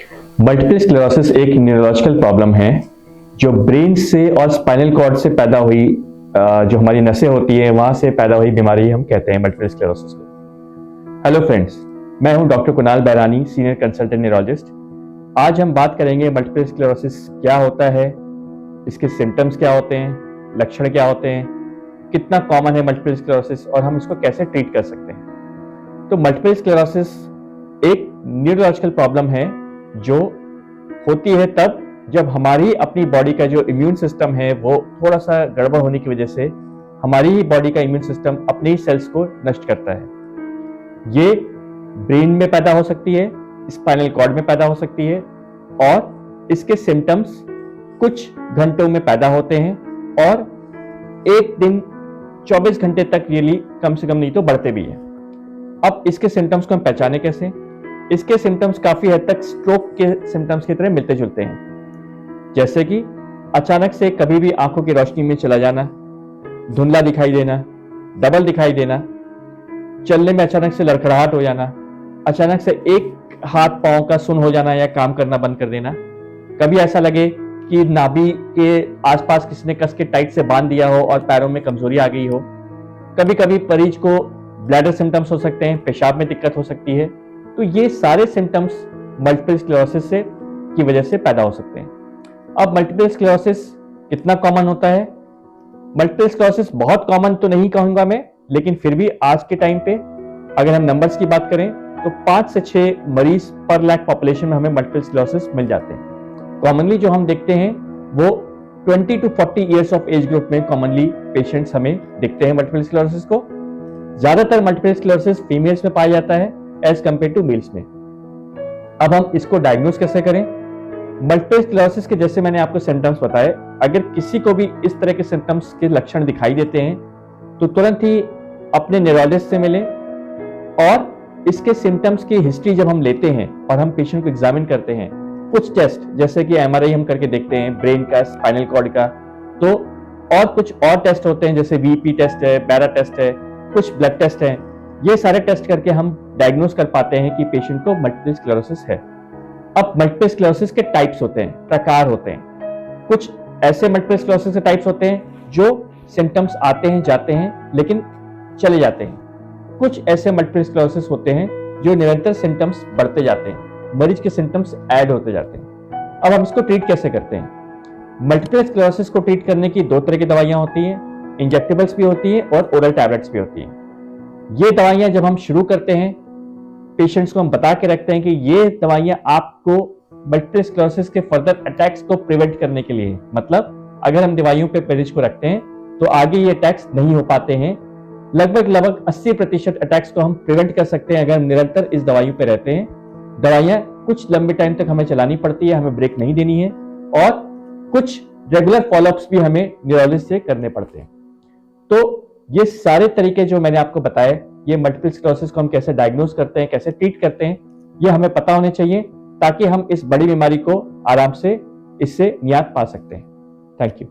Multiple sclerosis एक neurological problem है जो ब्रेन से और स्पाइनल कॉर्ड से पैदा हुई जो हमारी नसें होती है वहां से पैदा हुई बीमारी हम कहते हैं मल्टीपल स्क्लेरोसिस को। हेलो फ्रेंड्स, मैं हूं doctor Kunal Barauni, senior consultant neurologist. आज हम बात करेंगे मल्टीपल स्क्लेरोसिस क्या होता है, इसके सिम्टम्स क्या होते हैं, लक्षण क्या होते हैं, कितना कॉमन है मल्टीपल स्क्लेरोसिस और हम इसको कैसे ट्रीट कर सकते हैं। तो मल्टीपल स्क्लेरोसिस एक न्यूरोलॉजिकल प्रॉब्लम है जो होती है तब जब हमारी अपनी बॉडी का जो इम्यून सिस्टम है वो थोड़ा सा गड़बड़ होने की वजह से हमारी ही बॉडी का इम्यून सिस्टम अपने ही सेल्स को नष्ट करता है। ये ब्रेन में पैदा हो सकती है, स्पाइनल कॉर्ड में पैदा हो सकती है और इसके सिम्टम्स कुछ घंटों में पैदा होते हैं और एक दिन 24 घंटे तक ये कम से कम नहीं तो बढ़ते भी हैं। अब इसके सिम्टम्स को हम पहचाने कैसे? इसके सिम्टम्स काफी हद तक स्ट्रोक के सिम्टम्स की तरह मिलते जुलते हैं, जैसे कि अचानक से कभी भी आंखों की रोशनी में चला जाना, धुंधला दिखाई देना, डबल दिखाई देना, चलने में अचानक से लड़खड़ाहट हो जाना, अचानक से एक हाथ पांव का सुन्न हो जाना या काम करना बंद कर देना, कभी ऐसा लगे कि नाभि के आसपास किसी ने कस के टाइट से बांध दिया हो और पैरों में कमजोरी आ गई हो, कभी कभी मरीज को ब्लैडर सिम्टम्स हो सकते हैं, पेशाब में दिक्कत हो सकती है। तो ये सारे सिम्टम्स मल्टीपल स्क्लेरोसिस से की वजह से पैदा हो सकते हैं। अब मल्टीपल स्क्लेरोसिस कितना कॉमन होता है? मल्टीपल स्क्लेरोसिस बहुत कॉमन तो नहीं कहूंगा मैं, लेकिन फिर भी आज के टाइम पे अगर हम नंबर्स की बात करें तो 5 से 6 मरीज पर लाख पॉपुलेशन में हमें मल्टीपल स्क्लेरोसिस मिल जाते हैं। कॉमनली जो हम देखते हैं वो 20 to 40 years of age group में कॉमनली पेशेंट्स हमें दिखते हैं मल्टीपल स्क्लेरोसिस को। ज्यादातर मल्टीपल स्क्लेरोसिस फीमेल्स में पाया जाता है एज कंपेयर टू मेल्स में। अब हम इसको डायग्नोज कैसे करें? मल्टीपल स्क्लेरोसिस के जैसे मैंने आपको सिम्टम्स बताए, अगर किसी को भी इस तरह के सिम्टम्स के लक्षण दिखाई देते हैं तो तुरंत ही अपने न्यूरोलॉजिस्ट से मिलें और इसके सिम्टम्स की हिस्ट्री जब हम लेते हैं और हम पेशेंट को एग्जामिन करते हैं, कुछ टेस्ट जैसे कि एमआरआई हम करके देखते हैं ब्रेन का, स्पाइनल कॉर्ड का, तो और कुछ और टेस्ट होते हैं जैसे वीपी टेस्ट है, पैरा टेस्ट है, कुछ ब्लड टेस्ट है। ये सारे टेस्ट करके हम डायग्नोज कर पाते हैं कि पेशेंट को मल्टीपल स्क्लेरोसिस है। अब मल्टीपल स्क्लेरोसिस के टाइप्स होते हैं, प्रकार होते हैं। कुछ ऐसे मल्टीपल स्क्लेरोसिस के टाइप्स होते हैं जो सिम्टम्स आते हैं जाते हैं लेकिन चले जाते हैं। कुछ ऐसे मल्टीपल स्क्लेरोसिस होते हैं जो निरंतर सिम्टम्स बढ़ते जाते हैं, मरीज के सिम्टम्स ऐड होते जाते हैं। अब हम इसको ट्रीट कैसे करते हैं? मल्टीपल स्क्लेरोसिस को ट्रीट करने की 2 तरह की दवाइयां होती हैं, इंजेक्टेबल्स भी होती है और ओरल टैबलेट्स भी होती है। ये दवाइयां जब हम शुरू करते हैं, पेशेंट्स को हम बता के रखते हैं कि ये दवाइयां आपको मल्टीपल स्क्लेरोसिस के फर्दर अटैक्स को प्रिवेंट करने के लिए, मतलब अगर हम दवाइयों पे मरीज को रखते हैं तो आगे ये अटैक्स नहीं हो पाते हैं। लगभग 80% अटैक्स को हम प्रिवेंट कर सकते हैं अगर हम निरंतर इस दवाइयों पे रहते हैं। दवाइयां कुछ लंबे टाइम तक हमें चलानी पड़ती है, हमें ब्रेक नहीं देनी है और कुछ रेगुलर फॉलोअप्स भी हमें न्यूरोलॉजिस्ट से करने पड़ते हैं। तो ये सारे तरीके जो मैंने आपको बताए, ये मल्टीपल स्क्लेरोसिस को हम कैसे डायग्नोज करते हैं, कैसे ट्रीट करते हैं, ये हमें पता होने चाहिए ताकि हम इस बड़ी बीमारी को आराम से इससे निजात पा सकते हैं। Thank you.